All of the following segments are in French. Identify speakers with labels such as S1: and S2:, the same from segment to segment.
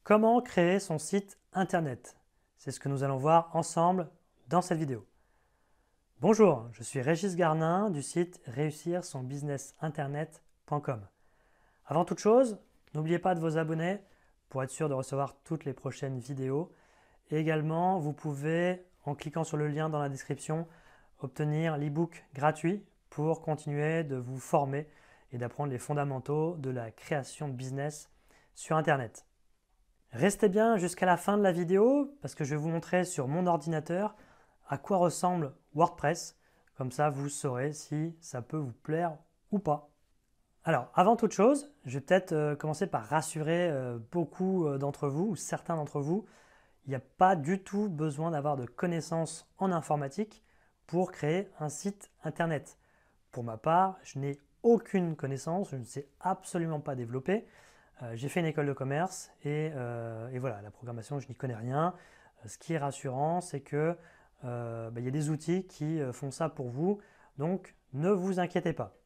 S1: Comment créer son site internet? C'est ce que nous allons voir ensemble dans cette vidéo. Bonjour, je suis Régis Garnin du site réussirsonbusinessinternet.com. Avant toute chose, n'oubliez pas de vous abonner pour être sûr de recevoir toutes les prochaines vidéos. Et également, vous pouvez, en cliquant sur le lien dans la description, obtenir l'e-book gratuit pour continuer de vous former et d'apprendre les fondamentaux de la création de business sur Internet. Restez bien jusqu'à la fin de la vidéo parce que je vais vous montrer sur mon ordinateur à quoi ressemble WordPress. Comme ça, vous saurez si ça peut vous plaire ou pas. Alors, avant toute chose, je vais peut-être commencer par rassurer beaucoup d'entre vous ou certains d'entre vous. Il n'y a pas du tout besoin d'avoir de connaissances en informatique pour créer un site internet. Pour ma part, je n'ai aucune connaissance, je ne sais absolument pas développer. J'ai fait une école de commerce et voilà, la programmation, je n'y connais rien. Ce qui est rassurant, c'est que y a des outils qui font ça pour vous, donc ne vous inquiétez pas.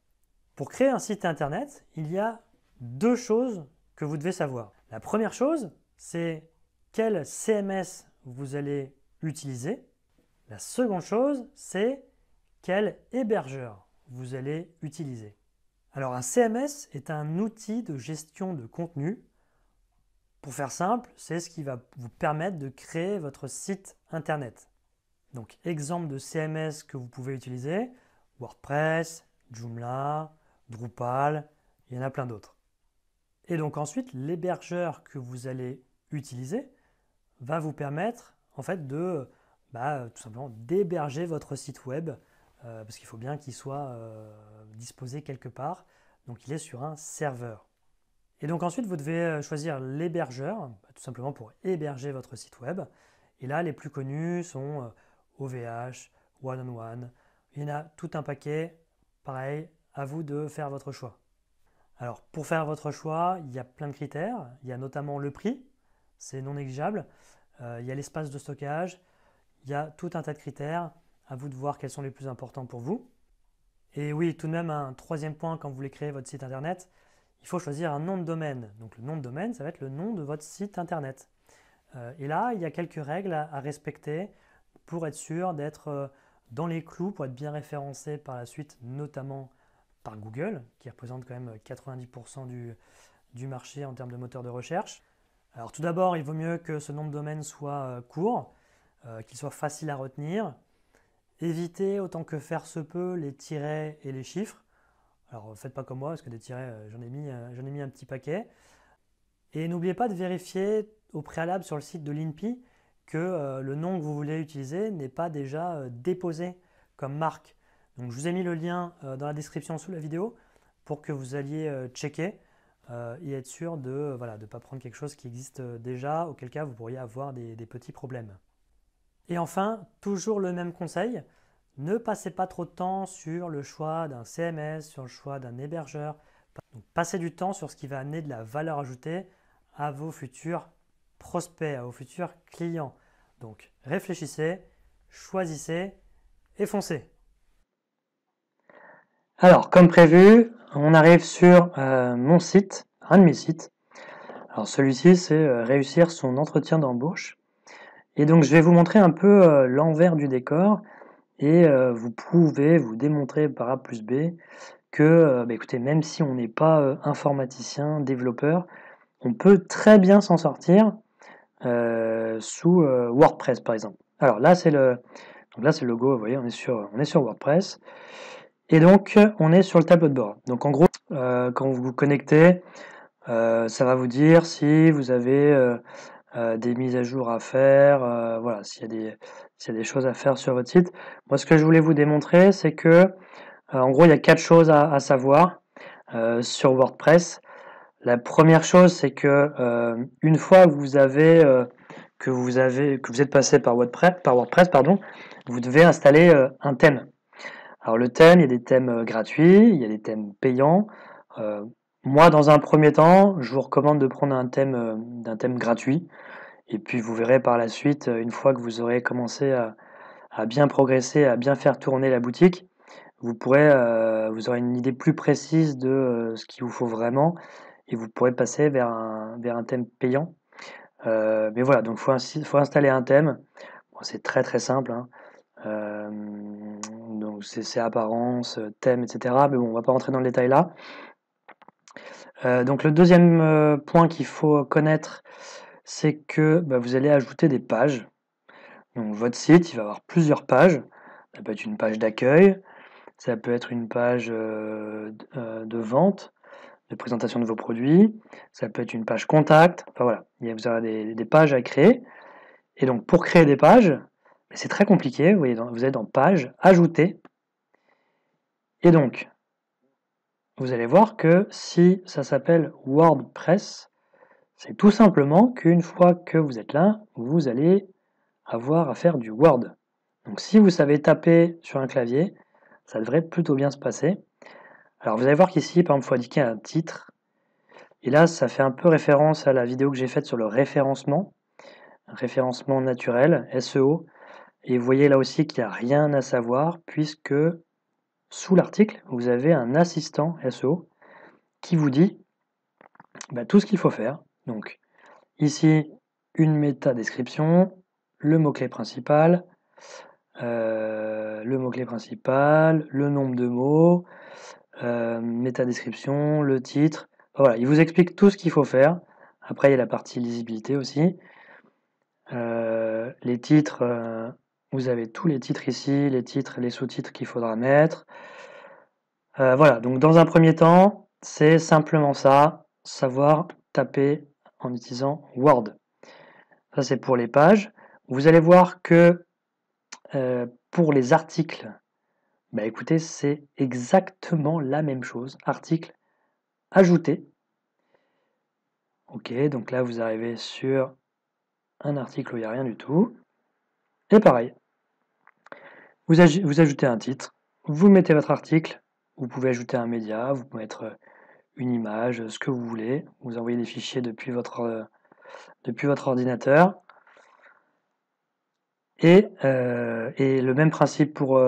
S1: Pour créer un site internet, il y a deux choses que vous devez savoir. La première chose, c'est quel CMS vous allez utiliser. La seconde chose, c'est quel hébergeur vous allez utiliser. Alors un CMS est un outil de gestion de contenu. Pour faire simple, c'est ce qui va vous permettre de créer votre site internet. Donc exemple de CMS que vous pouvez utiliser, WordPress, Joomla, Drupal, il y en a plein d'autres. Et donc ensuite, l'hébergeur que vous allez utiliser va vous permettre en fait de tout simplement d'héberger votre site web parce qu'il faut bien qu'il soit disposé quelque part. Donc il est sur un serveur. Et donc ensuite, vous devez choisir l'hébergeur, tout simplement pour héberger votre site web. Et là, les plus connus sont OVH, One-on-One. Il y en a tout un paquet. Pareil, à vous de faire votre choix. Alors, pour faire votre choix, il y a plein de critères. Il y a notamment le prix, c'est non négligeable. Il y a l'espace de stockage. Il y a tout un tas de critères. À vous de voir quels sont les plus importants pour vous. Et oui, tout de même, un troisième point quand vous voulez créer votre site internet, il faut choisir un nom de domaine. Donc le nom de domaine, ça va être le nom de votre site internet. Et là, il y a quelques règles à respecter pour être sûr d'être dans les clous, pour être bien référencé par la suite, notamment par Google, qui représente quand même 90% du marché en termes de moteur de recherche. Alors tout d'abord, il vaut mieux que ce nom de domaine soit court, qu'il soit facile à retenir. Évitez autant que faire se peut les tirets et les chiffres. Alors faites pas comme moi, parce que des tirets, j'en ai mis un petit paquet. Et n'oubliez pas de vérifier au préalable sur le site de l'INPI que le nom que vous voulez utiliser n'est pas déjà déposé comme marque. Donc je vous ai mis le lien dans la description sous la vidéo pour que vous alliez checker et être sûr de ne pas prendre quelque chose qui existe déjà, auquel cas vous pourriez avoir des petits problèmes. Et enfin, toujours le même conseil, ne passez pas trop de temps sur le choix d'un CMS, sur le choix d'un hébergeur. Donc, passez du temps sur ce qui va amener de la valeur ajoutée à vos futurs prospects, à vos futurs clients. Donc réfléchissez, choisissez et foncez. Alors, comme prévu, on arrive sur mon site, un de mes sites. Alors celui-ci, c'est réussir son entretien d'embauche. Et donc je vais vous montrer un peu l'envers du décor et vous pouvez vous démontrer par A plus B que écoutez, même si on n'est pas informaticien, développeur, on peut très bien s'en sortir sous WordPress par exemple. Alors là c'est le logo, vous voyez, on est sur WordPress et donc on est sur le tableau de bord. Donc en gros, quand vous vous connectez, ça va vous dire si vous avez des mises à jour à faire, voilà, s'il y a des choses à faire sur votre site. Moi, ce que je voulais vous démontrer, c'est que, en gros, il y a 4 choses à savoir sur WordPress. La première chose, c'est que une fois que vous êtes passé par WordPress, pardon, vous devez installer un thème. Alors le thème, il y a des thèmes gratuits, il y a des thèmes payants. Euh, Moi, dans un premier temps, je vous recommande de prendre d'un thème gratuit. Et puis vous verrez par la suite, une fois que vous aurez commencé à bien progresser, à bien faire tourner la boutique, vous aurez une idée plus précise de ce qu'il vous faut vraiment et vous pourrez passer vers un thème payant. Mais voilà, donc faut installer un thème. Bon, c'est très très simple, hein. Donc c'est apparence, thème, etc. Mais bon, on va pas rentrer dans le détail là. Donc le deuxième point qu'il faut connaître, c'est que vous allez ajouter des pages. Donc votre site, il va avoir plusieurs pages. Ça peut être une page d'accueil, ça peut être une page de vente, de présentation de vos produits, ça peut être une page contact. Enfin voilà, vous aurez des pages à créer. Et donc pour créer des pages, c'est très compliqué. Vous voyez, vous êtes dans page, ajouter. Et donc, vous allez voir que si ça s'appelle WordPress, c'est tout simplement qu'une fois que vous êtes là, vous allez avoir à faire du Word. Donc si vous savez taper sur un clavier, ça devrait plutôt bien se passer. Alors vous allez voir qu'ici, par exemple, il faut indiquer un titre. Et là, ça fait un peu référence à la vidéo que j'ai faite sur le référencement naturel, SEO. Et vous voyez là aussi qu'il n'y a rien à savoir, puisque sous l'article, vous avez un assistant SEO qui vous dit tout ce qu'il faut faire. Donc ici, une méta-description, le mot-clé principal, le nombre de mots, méta-description, le titre. Voilà, il vous explique tout ce qu'il faut faire. Après, il y a la partie lisibilité aussi. Les titres, vous avez tous les titres ici, les titres, les sous-titres qu'il faudra mettre. Voilà, donc dans un premier temps, c'est simplement ça, savoir taper en utilisant Word. Ça, c'est pour les pages. Vous allez voir que pour les articles, écoutez, c'est exactement la même chose. Article, ajouter. Ok, donc là, vous arrivez sur un article où il n'y a rien du tout. Et pareil, vous ajoutez un titre, vous mettez votre article, vous pouvez ajouter un média, vous pouvez mettre une image, ce que vous voulez. Vous envoyez des fichiers depuis votre ordinateur. Et le même principe pour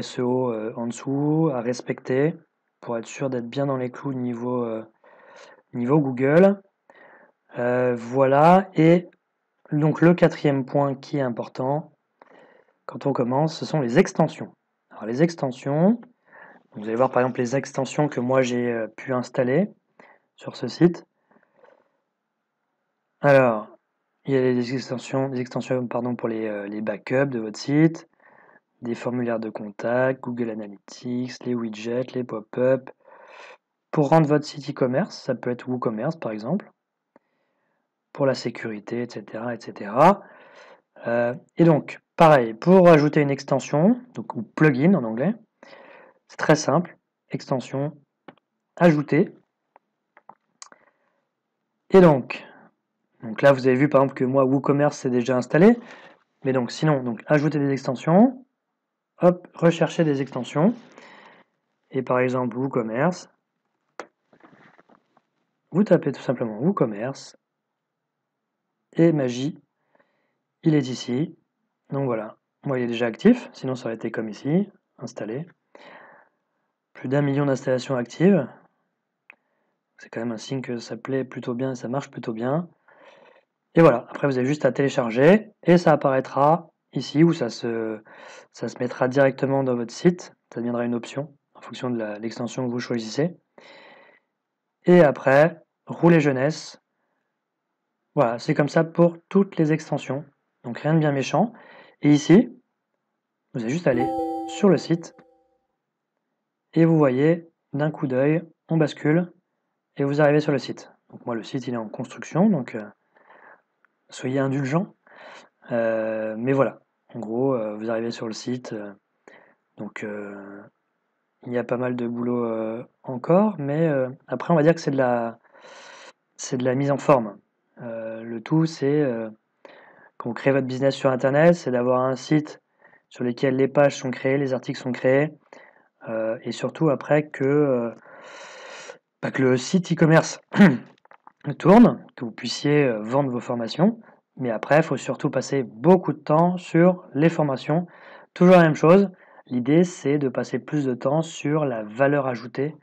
S1: SEO en dessous, à respecter, pour être sûr d'être bien dans les clous niveau Google. Voilà, et donc le quatrième point qui est important, quand on commence, ce sont les extensions. Alors les extensions, vous allez voir par exemple les extensions que moi j'ai pu installer sur ce site. Alors, il y a des extensions pour les backups de votre site, des formulaires de contact, Google Analytics, les widgets, les pop-up. Pour rendre votre site e-commerce, ça peut être WooCommerce par exemple. Pour la sécurité, etc. etc. Et donc, pareil, pour ajouter une extension, ou plugin en anglais, c'est très simple. Extension, ajouter. Et donc là, vous avez vu par exemple que moi, WooCommerce, c'est déjà installé. Mais donc, sinon, ajouter des extensions. Hop, rechercher des extensions. Et par exemple, WooCommerce. Vous tapez tout simplement WooCommerce. Et magie, il est ici. Donc voilà. Moi, il est déjà actif. Sinon, ça aurait été comme ici. Installé. Plus d'1 million d'installations actives. C'est quand même un signe que ça plaît plutôt bien et ça marche plutôt bien. Et voilà. Après, vous avez juste à télécharger. Et ça apparaîtra ici où ça se mettra directement dans votre site. Ça deviendra une option en fonction de l'extension que vous choisissez. Et après, rouler jeunesse. Voilà, c'est comme ça pour toutes les extensions. Donc rien de bien méchant. Et ici, vous avez juste à aller sur le site. Et vous voyez, d'un coup d'œil, on bascule. Et vous arrivez sur le site. Donc moi, le site, il est en construction. Donc soyez indulgents. Mais voilà. En gros, vous arrivez sur le site. Donc il y a pas mal de boulot encore. Mais après, on va dire que c'est de la mise en forme. Le tout, c'est quand vous créez votre business sur Internet, c'est d'avoir un site sur lequel les pages sont créées, les articles sont créés, et surtout après que le site e-commerce tourne, que vous puissiez vendre vos formations. Mais après, il faut surtout passer beaucoup de temps sur les formations. Toujours la même chose. L'idée, c'est de passer plus de temps sur la valeur ajoutée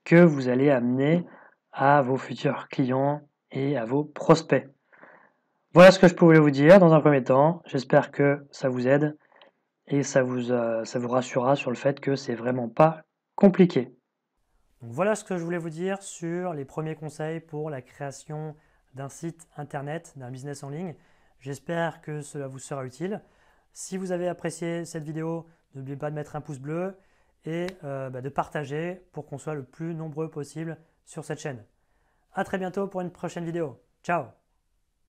S1: que vous allez amener à vos futurs clients et à vos prospects. Voilà ce que je pouvais vous dire dans un premier temps. J'espère que ça vous aide et ça vous rassurera sur le fait que c'est vraiment pas compliqué. Donc voilà ce que je voulais vous dire sur les premiers conseils pour la création d'un site internet, d'un business en ligne. J'espère que cela vous sera utile. Si vous avez apprécié cette vidéo, n'oubliez pas de mettre un pouce bleu et de partager pour qu'on soit le plus nombreux possible sur cette chaîne. A très bientôt pour une prochaine vidéo. Ciao!